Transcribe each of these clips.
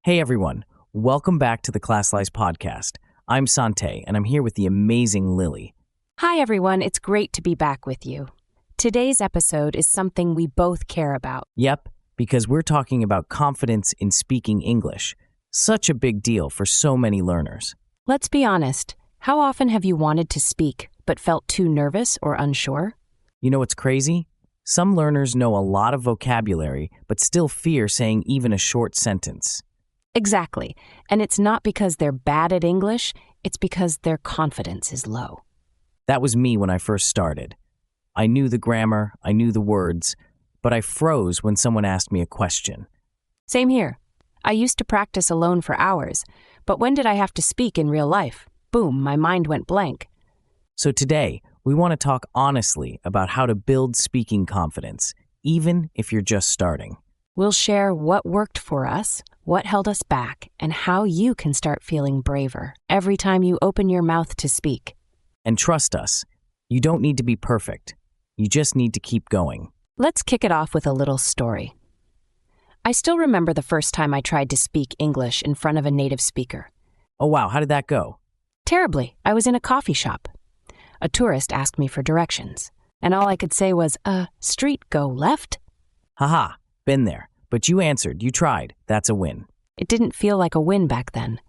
Hey everyone, welcome back to the Classlise podcast. I'm Sante, and I'm here with the amazing Lily. Hi everyone, it's great to be back with you. Today's episode is something we both care about. Yep, because we're talking about confidence in speaking English. Such a big deal for so many learners. Let's be honest, how often have you wanted to speak but felt too nervous or unsure? You know what's crazy? Some learners know a lot of vocabulary, but still fear saying even a short sentence. Exactly, and it's not because they're bad at English, it's because their confidence is low. That was me when I first started. I knew the grammar, I knew the words, but I froze when someone asked me a question. Same here. I used to practice alone for hours, but when did I have to speak in real life? Boom, my mind went blank. So today, we want to talk honestly about how to build speaking confidence, even if you're just starting. We'll share what worked for us, what held us back, and how you can start feeling braver every time you open your mouth to speak. And trust us, you don't need to be perfect. You just need to keep going. Let's kick it off with a little story. I still remember the first time I tried to speak English in front of a native speaker. Oh wow, how did that go? Terribly. I was in a coffee shop. A tourist asked me for directions, and all I could say was, street go left? Haha, been there. But you answered, you tried. That's a win. It didn't feel like a win back then.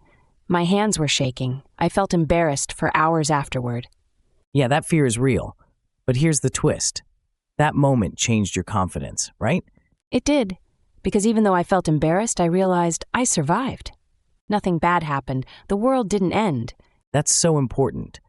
My hands were shaking. I felt embarrassed for hours afterward. Yeah, that fear is real. But here's the twist. That moment changed your confidence, right? It did, because even though I felt embarrassed, I realized I survived. Nothing bad happened. The world didn't end. That's so important.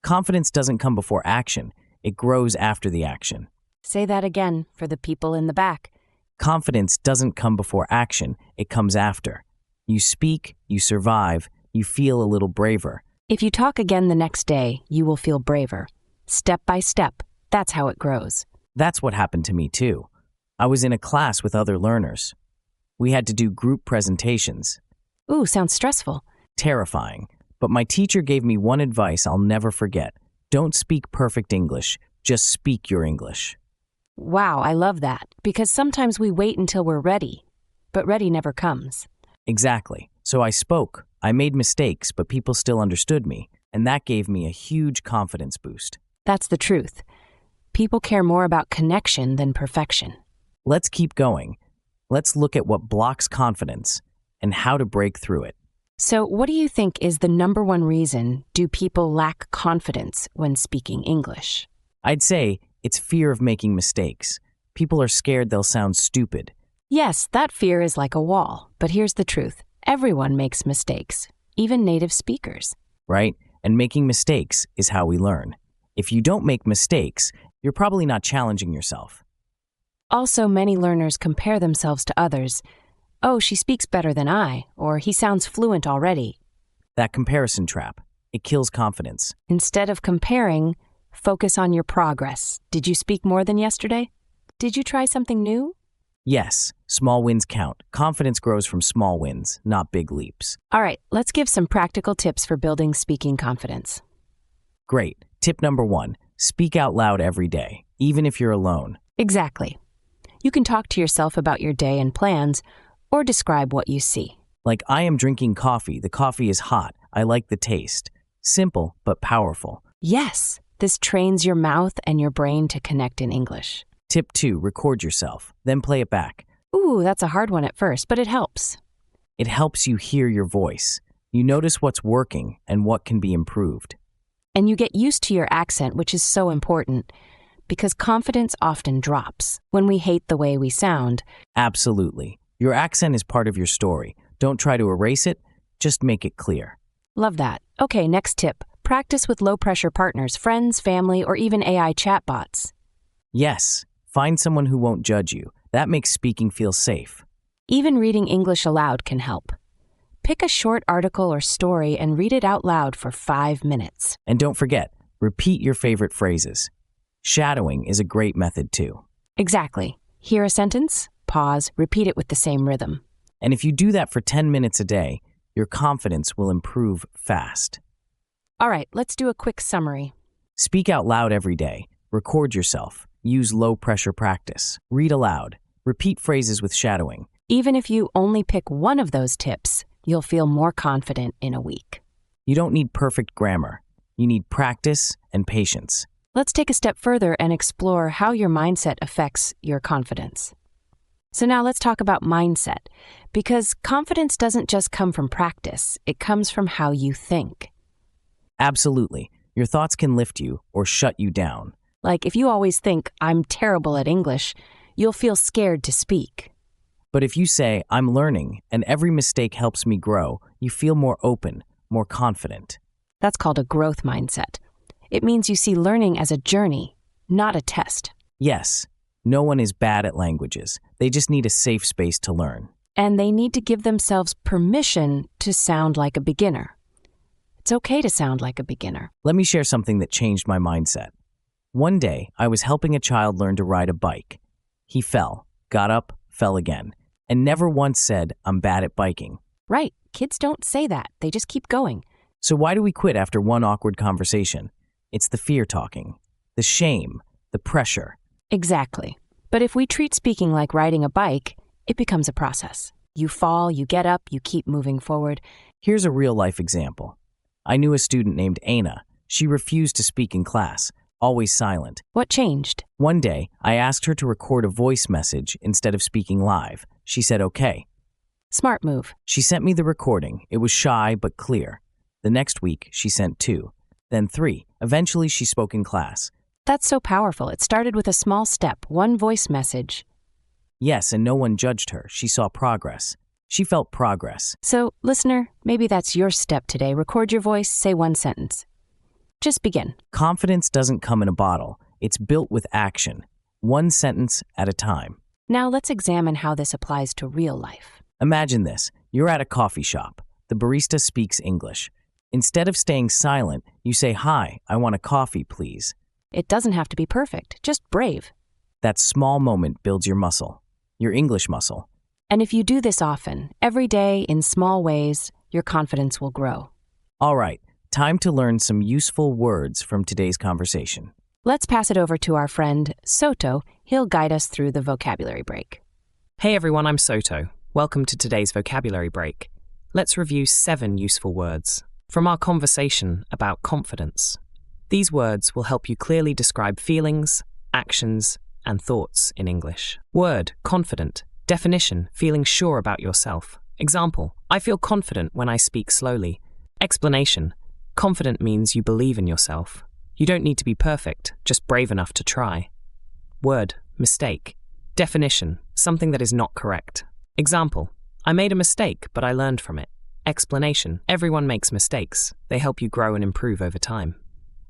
Confidence doesn't come before action. It grows after the action. Say that again for the people in the back. Confidence doesn't come before action. It comes after. You speak, you survive, you feel a little braver. If you talk again the next day, you will feel braver. Step by step, that's how it grows. That's what happened to me too. I was in a class with other learners. We had to do group presentations. Ooh, sounds stressful. Terrifying. But my teacher gave me one advice I'll never forget. Don't speak perfect English, just speak your English. Wow, I love that, because sometimes we wait until we're ready, but ready never comes. Exactly. So I spoke. I made mistakes, but people still understood me, and that gave me a huge confidence boost. That's the truth. People care more about connection than perfection. Let's keep going. Let's look at what blocks confidence and how to break through it. So, what do you think is the number one reason do people lack confidence when speaking English? I'd say it's fear of making mistakes. People are scared they'll sound stupid. Yes, that fear is like a wall, but here's the truth. Everyone makes mistakes, even native speakers. Right? And making mistakes is how we learn. If you don't make mistakes, you're probably not challenging yourself. Also, many learners compare themselves to others. Oh, she speaks better than I, or he sounds fluent already. That comparison trap, it kills confidence. Instead of comparing, focus on your progress. Did you speak more than yesterday? Did you try something new? Yes, small wins count. Confidence grows from small wins, not big leaps. All right, let's give some practical tips for building speaking confidence. Great. Tip number 1, speak out loud every day, even if you're alone. Exactly. You can talk to yourself about your day and plans, or describe what you see. Like, I am drinking coffee. The coffee is hot. I like the taste. Simple, but powerful. Yes, this trains your mouth and your brain to connect in English. Tip 2, record yourself, then play it back. Ooh, that's a hard one at first, but it helps. It helps you hear your voice. You notice what's working and what can be improved. And you get used to your accent, which is so important, because confidence often drops when we hate the way we sound. Absolutely. Your accent is part of your story. Don't try to erase it, just make it clear. Love that. Okay, next tip. Practice with low-pressure partners, friends, family, or even AI chatbots. Yes, find someone who won't judge you. That makes speaking feel safe. Even reading English aloud can help. Pick a short article or story and read it out loud for 5 minutes. And don't forget, repeat your favorite phrases. Shadowing is a great method too. Exactly. Hear a sentence, pause, repeat it with the same rhythm. And if you do that for 10 minutes a day, your confidence will improve fast. All right, let's do a quick summary. Speak out loud every day. Record yourself. Use low-pressure practice. Read aloud. Repeat phrases with shadowing. Even if you only pick one of those tips, you'll feel more confident in a week. You don't need perfect grammar. You need practice and patience. Let's take a step further and explore how your mindset affects your confidence. So now let's talk about mindset, because confidence doesn't just come from practice, it comes from how you think. Absolutely. Your thoughts can lift you or shut you down. Like if you always think, I'm terrible at English, you'll feel scared to speak. But if you say, I'm learning, and every mistake helps me grow, you feel more open, more confident. That's called a growth mindset. It means you see learning as a journey, not a test. Yes, no one is bad at languages. They just need a safe space to learn. And they need to give themselves permission to sound like a beginner. It's okay to sound like a beginner. Let me share something that changed my mindset. One day, I was helping a child learn to ride a bike. He fell, got up, fell again, and never once said, I'm bad at biking. Right. Kids don't say that. They just keep going. So why do we quit after one awkward conversation? It's the fear talking, the shame, the pressure. Exactly. But if we treat speaking like riding a bike, it becomes a process. You fall, you get up, you keep moving forward. Here's a real-life example. I knew a student named Aina. She refused to speak in class, always silent. What changed? One day, I asked her to record a voice message instead of speaking live. She said okay. Smart move. She sent me the recording. It was shy but clear. The next week, she sent 2, then 3. Eventually, she spoke in class. That's so powerful. It started with a small step, one voice message. Yes, and no one judged her. She saw progress. She felt progress. So, listener, maybe that's your step today. Record your voice, say one sentence. Just begin. Confidence doesn't come in a bottle. It's built with action, one sentence at a time. Now let's examine how this applies to real life. Imagine this. You're at a coffee shop. The barista speaks English. Instead of staying silent, you say, "Hi, I want a coffee, please." It doesn't have to be perfect, just brave. That small moment builds your muscle, your English muscle. And if you do this often, every day in small ways, your confidence will grow. All right, time to learn some useful words from today's conversation. Let's pass it over to our friend, Soto. He'll guide us through the vocabulary break. Hey everyone, I'm Soto. Welcome to today's vocabulary break. Let's review 7 useful words from our conversation about confidence. These words will help you clearly describe feelings, actions, and thoughts in English. Word, confident. Definition, feeling sure about yourself. Example, I feel confident when I speak slowly. Explanation, confident means you believe in yourself. You don't need to be perfect, just brave enough to try. Word, mistake. Definition, something that is not correct. Example, I made a mistake, but I learned from it. Explanation, everyone makes mistakes. They help you grow and improve over time.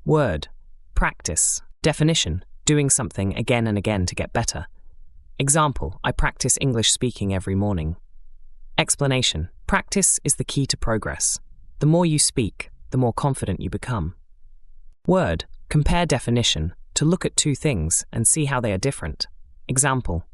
Word, practice. Definition, doing something again and again to get better. Example, I practice English speaking every morning. Explanation, practice is the key to progress. The more you speak, the more confident you become. Word, compare definition, to look at 2 things and see how they are different. Example,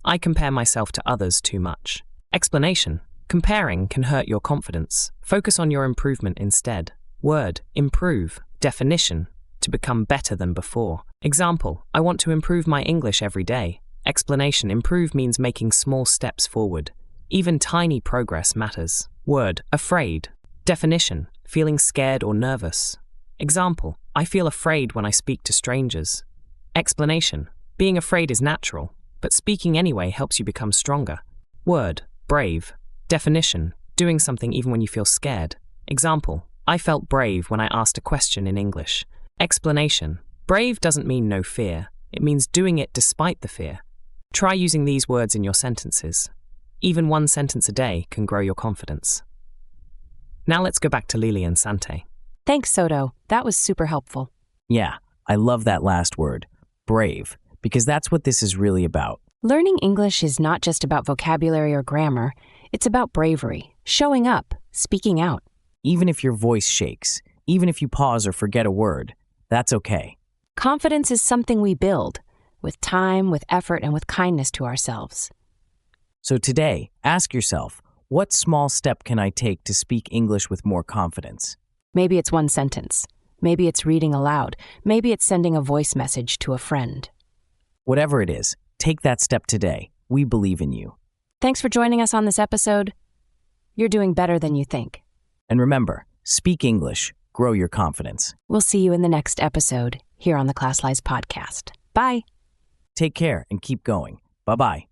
I compare myself to others too much. Explanation, comparing can hurt your confidence. Focus on your improvement instead. Word, improve. Definition, to become better than before. Example, I want to improve my English every day. Explanation, improve means making small steps forward. Even tiny progress matters. Word, afraid. Definition, feeling scared or nervous. Example, I feel afraid when I speak to strangers. Explanation, being afraid is natural, but speaking anyway helps you become stronger. Word, brave. Definition, doing something even when you feel scared. Example, I felt brave when I asked a question in English. Explanation, brave doesn't mean no fear. It means doing it despite the fear. Try using these words in your sentences. Even 1 sentence a day can grow your confidence. Now let's go back to Lily and Sante. Thanks, Soto. That was super helpful. Yeah, I love that last word, brave, because that's what this is really about. Learning English is not just about vocabulary or grammar. It's about bravery, showing up, speaking out. Even if your voice shakes, even if you pause or forget a word, that's okay. Confidence is something we build, with time, with effort, and with kindness to ourselves. So today, ask yourself, what small step can I take to speak English with more confidence? Maybe it's 1 sentence. Maybe it's reading aloud. Maybe it's sending a voice message to a friend. Whatever it is, take that step today. We believe in you. Thanks for joining us on this episode. You're doing better than you think. And remember, speak English, grow your confidence. We'll see you in the next episode here on the Classlise podcast. Bye. Take care and keep going. Bye-bye.